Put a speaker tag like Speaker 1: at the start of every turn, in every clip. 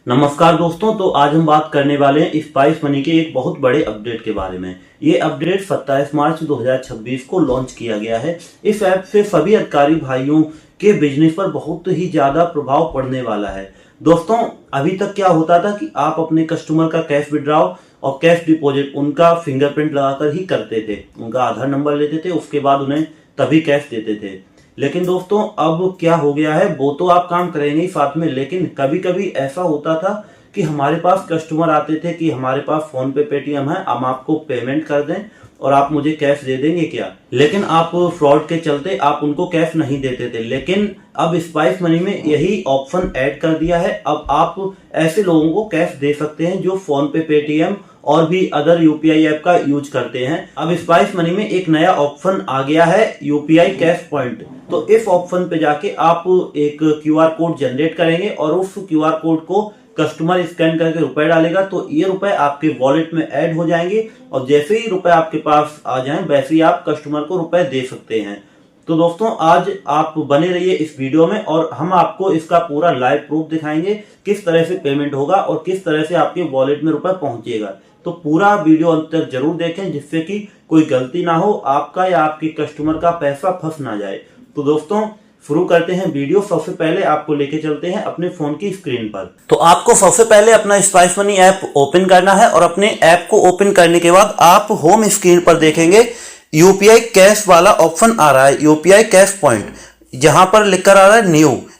Speaker 1: नमस्कार दोस्तों। तो आज हम बात करने वाले हैं स्पाइस मनी के एक बहुत बड़े अपडेट के बारे में। ये अपडेट 27 मार्च 2026 को लॉन्च किया गया है। इस ऐप से सभी अधिकारी भाइयों के बिजनेस पर बहुत ही ज्यादा प्रभाव पड़ने वाला है। दोस्तों, अभी तक क्या होता था कि आप अपने कस्टमर का कैश विड्रॉ और कैश डिपॉजिट उनका फिंगरप्रिंट लगाकर ही करते थे, उनका आधार नंबर लेते थे, उसके बाद उन्हें तभी कैश देते थे। लेकिन दोस्तों अब क्या हो गया है, वो तो आप काम करेंगे ही साथ में, लेकिन कभी कभी ऐसा होता था कि हमारे पास कस्टमर आते थे कि हमारे पास फोन पे पेटीएम है, हम आपको पेमेंट कर दें और आप मुझे कैश दे देंगे क्या। लेकिन आप फ्रॉड के चलते आप उनको कैश नहीं देते थे। लेकिन अब स्पाइस मनी में यही ऑप्शन ऐड कर दिया है। अब आप ऐसे लोगों को कैश दे सकते हैं जो फोन पे पेटीएम और भी अदर यूपीआई ऐप का यूज करते हैं। अब स्पाइस मनी में एक नया ऑप्शन आ गया है, यूपीआई कैश पॉइंट। तो इस ऑप्शन पे जाके आप एक क्यूआर कोड जनरेट करेंगे और उस क्यूआर कोड को कस्टमर स्कैन करके रुपए डालेगा, तो ये रुपए आपके वॉलेट में ऐड हो जाएंगे और जैसे ही रुपए आपके पास आ जाएं वैसे ही आप कस्टमर को रुपए दे सकते हैं। तो दोस्तों आज आप बने रहिए इस वीडियो में और हम आपको इसका पूरा लाइव प्रूफ दिखाएंगे, किस तरह से पेमेंट होगा और किस तरह से आपके वॉलेट में रुपए पहुंचेगा। तो पूरा वीडियो अंत तक जरूर देखें जिससे कि कोई गलती ना हो, आपका या आपके कस्टमर का पैसा फंस ना जाए। तो दोस्तों शुरू करते हैं वीडियो। सबसे पहले आपको लेके चलते हैं अपने फोन की स्क्रीन पर। तो आपको सबसे पहले अपना स्पाइस मनी ऐप ओपन करना है और अपने ऐप को ओपन करने के बाद आप होम स्क्रीन पर देखेंगे यूपीआई कैश वाला ऑप्शन आ रहा है, यूपीआई कैश पॉइंट, जहां पर लिखकर आ रहा है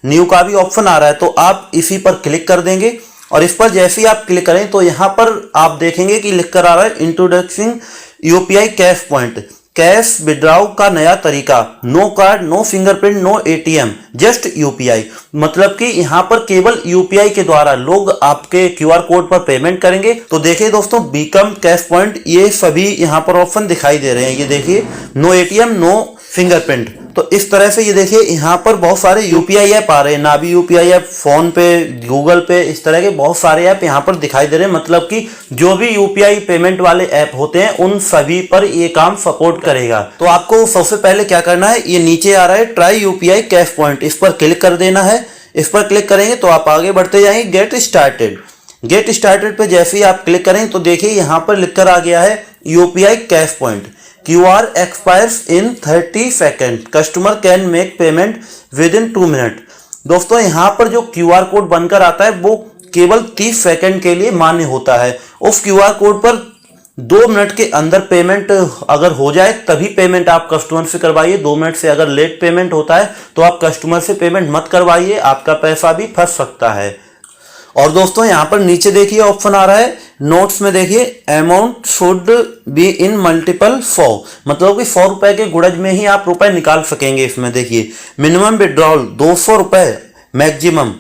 Speaker 1: न्यू का भी ऑप्शन आ रहा है। तो आप इसी पर क्लिक कर देंगे और इस पर जैसे ही आप क्लिक करें तो यहां पर आप देखेंगे कि लिखकर आ रहा है introduction UPI cash point, cash withdraw का नया तरीका, no card, no fingerprint, no ATM, just UPI. मतलब कि यहाँ पर केवल यूपीआई के द्वारा लोग आपके क्यूआर कोड पर पेमेंट करेंगे। तो देखिए दोस्तों, बिकम कैश पॉइंट, ये सभी यहाँ पर ऑप्शन दिखाई दे रहे हैं। ये देखिए, नो एटीएम, नो फिंगरप्रिंट। तो इस तरह से ये देखिए यहाँ पर बहुत सारे यूपीआई ऐप आ रहे हैं, नाभी यूपीआई ऐप, फोन पे, गूगल पे, इस तरह के बहुत सारे ऐप यहाँ पर दिखाई दे रहे हैं। मतलब कि जो भी यूपीआई पेमेंट वाले ऐप होते हैं उन सभी पर ये काम सपोर्ट करेगा। तो आपको सबसे पहले क्या करना है, ये नीचे आ रहा है ट्राई यूपीआई कैश पॉइंट, इस पर क्लिक कर देना है। इस पर क्लिक करेंगे तो आप आगे बढ़ते जाएंगे गेट स्टार्टेड। गेट स्टार्टेड पे जैसे ही आप क्लिक करें तो देखिए यहाँ पर लिखकर आ गया है UPI cash point, QR expires in 30 seconds, customer can make payment with in 2 minute. दोस्तों यहाँ पर जो QR कोड बनकर आता है वो केवल 30 सेकंड के लिए मान्य होता है। उस QR कोड पर 2 मिनट के अंदर पेमेंट अगर हो जाए तभी पेमेंट आप कस्टमर से करवाइए। 2 मिनट से अगर लेट पेमेंट होता है तो आप कस्टमर से पेमेंट मत करवाइए, आपका पैसा भी फंस सकता है। और दोस्तों यहाँ पर नीचे देखिए ऑप्शन आ रहा है नोट्स में, देखिए amount should be in multiple 4, मतलब कि 100 रुपए के गुणज में ही आप रुपए निकाल सकेंगे। इसमें देखिए मिनिमम विड्रॉल 200 रुपए, मैक्सिमम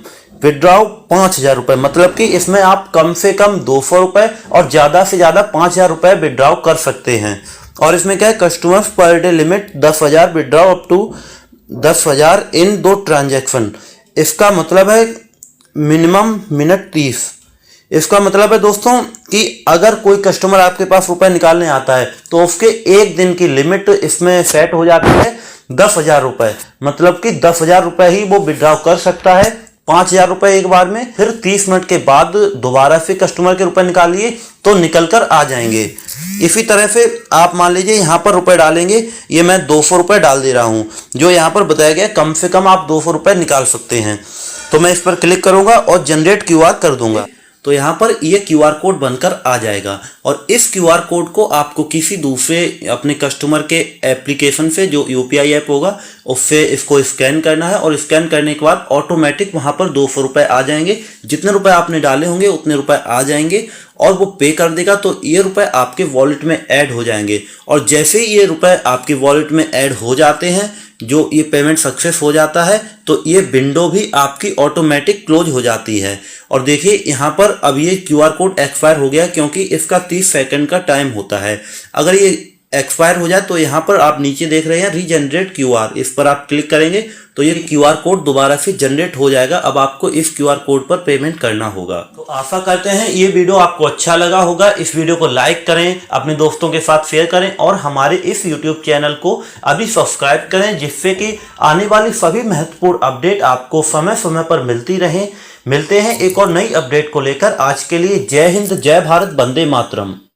Speaker 1: विड्रॉ 5000 रुपए, मतलब कि इसमें आप कम से कम 200 रुपए और ज्यादा से ज्यादा 5000 रुपए विड्रॉ कर सकते हैं। और इसमें क्या है, customers per day limit 10,000, withdraw up to 10,000 in 2 transaction. इसका मतलब है मिनिमम मिनट 30। इसका मतलब है दोस्तों कि अगर कोई कस्टमर आपके पास रुपए निकालने आता है तो उसके एक दिन की लिमिट इसमें सेट हो जाती है 10,000 रुपए, मतलब कि 10,000 रुपए ही वो विड्रॉ कर सकता है, 5,000 रुपए एक बार में। फिर 30 मिनट के बाद दोबारा से कस्टमर के रुपए निकालिए तो निकल कर आ जाएंगे। इसी तरह से आप मान लीजिए यहाँ पर रुपए डालेंगे, ये मैं 200 रुपए डाल दे रहा हूँ, जो यहाँ पर बताया गया कम से कम आप 200 रुपए निकाल सकते हैं। तो मैं इस पर क्लिक करूंगा और जनरेट क्यूआर कर दूंगा। तो यहाँ पर ये क्यूआर कोड बनकर आ जाएगा और इस क्यूआर कोड को आपको किसी दूसरे अपने कस्टमर के एप्लीकेशन से, जो यूपीआई ऐप होगा, उससे इसको स्कैन करना है और स्कैन करने के बाद ऑटोमेटिक वहां पर 200 रुपए आ जाएंगे। जितने रुपए आपने डाले होंगे उतने रुपए आ जाएंगे और वो पे कर देगा, तो ये रुपए आपके वॉलेट में ऐड हो जाएंगे। और जैसे ही ये रुपए आपके वॉलेट में ऐड हो जाते हैं, जो ये पेमेंट सक्सेस हो जाता है, तो ये विंडो भी आपकी ऑटोमेटिक क्लोज हो जाती है। और देखिए यहाँ पर अब ये क्यूआर कोड एक्सपायर हो गया क्योंकि इसका 30 सेकंड का टाइम होता है। अगर ये एक्सपायर हो जाए तो यहाँ पर आप नीचे देख रहे हैं रीजनरेट क्यूआर, इस पर आप क्लिक करेंगे तो ये क्यूआर कोड दोबारा से जनरेट हो जाएगा। अब आपको इस क्यूआर कोड पर पेमेंट करना होगा। तो आशा करते हैं ये वीडियो आपको अच्छा लगा होगा। इस वीडियो को लाइक करें, अपने दोस्तों के साथ शेयर करें और हमारे इस यूट्यूब चैनल को अभी सब्सक्राइब करें, जिससे कि आने वाली सभी महत्वपूर्ण अपडेट आपको समय समय पर मिलती रहें। मिलते हैं एक और नई अपडेट को लेकर। आज के लिए जय हिंद, जय भारत, वंदे मातरम।